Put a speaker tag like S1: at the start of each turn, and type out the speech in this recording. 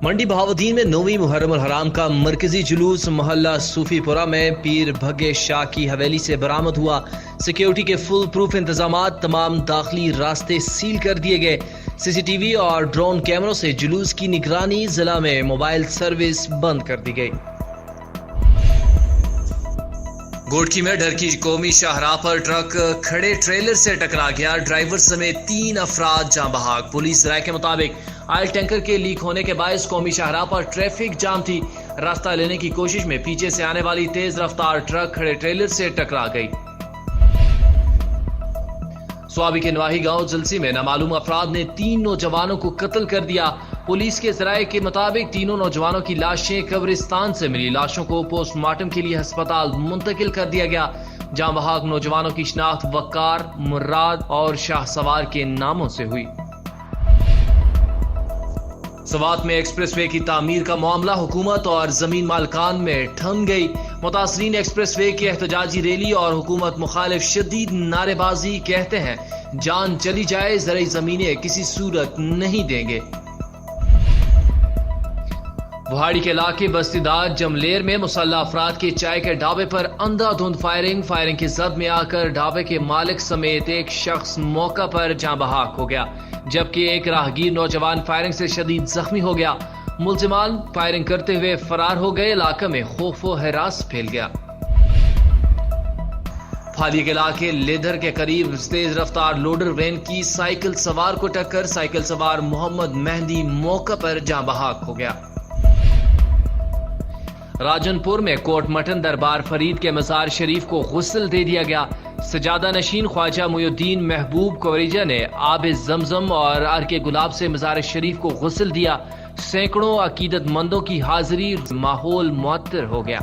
S1: منڈی بہاودین میں 9ویں محرم الحرام کا مرکزی جلوس محلہ صوفی پورہ میں پیر بھگے شاہ کی حویلی سے برآمد ہوا۔ سیکیورٹی کے فل پروف انتظامات، تمام داخلی راستے سیل کر دیے گئے۔ سی سی ٹی وی اور ڈرون کیمروں سے جلوس کی نگرانی، ضلع میں موبائل سروس بند کر دی گئی۔ گوٹکی میں ڈھرکی قومی شاہراہ پر ٹرک کھڑے ٹریلر سے ٹکرا گیا، ڈرائیور سمیت 3 افراد جاں بحق۔ پولیس رائے کے مطابق آئل ٹینکر کے لیک ہونے کے باعث قومی شاہراہ پر ٹریفک جام تھی۔ راستہ لینے کی کوشش میں پیچھے سے آنے والی تیز رفتار ٹرک کھڑے ٹریلر سے ٹکرا گئی۔ سوابی کے نواحی گاؤں جلسی میں نامعلوم افراد نے 3 نوجوانوں کو قتل کر دیا۔ پولیس کے ذرائع کے مطابق تینوں نوجوانوں کی لاشیں قبرستان سے ملی۔ لاشوں کو پوسٹ مارٹم کے لیے ہسپتال منتقل کر دیا گیا۔ جاں بحق نوجوانوں کی شناخت وقار، مراد اور شاہ سوار کے ناموں سے ہوئی۔ سوات میں ایکسپریس وے کی تعمیر کا معاملہ حکومت اور زمین مالکان میں ٹھن گئی۔ متاثرین ایکسپریس وے کی احتجاجی ریلی اور حکومت مخالف شدید نعرے بازی، کہتے ہیں جان چلی جائے زرعی زمینیں کسی صورت نہیں دیں گے۔ بہاڑی کے علاقے بستی داد جملیر میں مسلح افراد کے چائے کے ڈھابے پر اندھا دھند فائرنگ کی زد میں آ کر ڈھابے کے مالک سمیت ایک شخص موقع پر جاں بحق ہو گیا، جبکہ ایک راہگیر نوجوان فائرنگ سے شدید زخمی ہو گیا۔ ملزمان فائرنگ کرتے ہوئے فرار ہو گئے۔ علاقے میں خوف و ہراس پھیل گیا۔ پھالی کے علاقے لیدر کے قریب تیز رفتار لوڈر وین کی سائیکل سوار کو ٹکر، سائیکل سوار محمد مہدی موقع پر جاں بحق ہو گیا۔ راجن پور میں کوٹ مٹن دربار فرید کے مزار شریف کو غسل دے دیا گیا۔ سجادہ نشین خواجہ محی الدین محبوب کوریجہ نے آب زمزم اور ارک گلاب سے مزار شریف کو غسل دیا۔ سینکڑوں عقیدت مندوں کی حاضری، ماحول معطر ہو گیا۔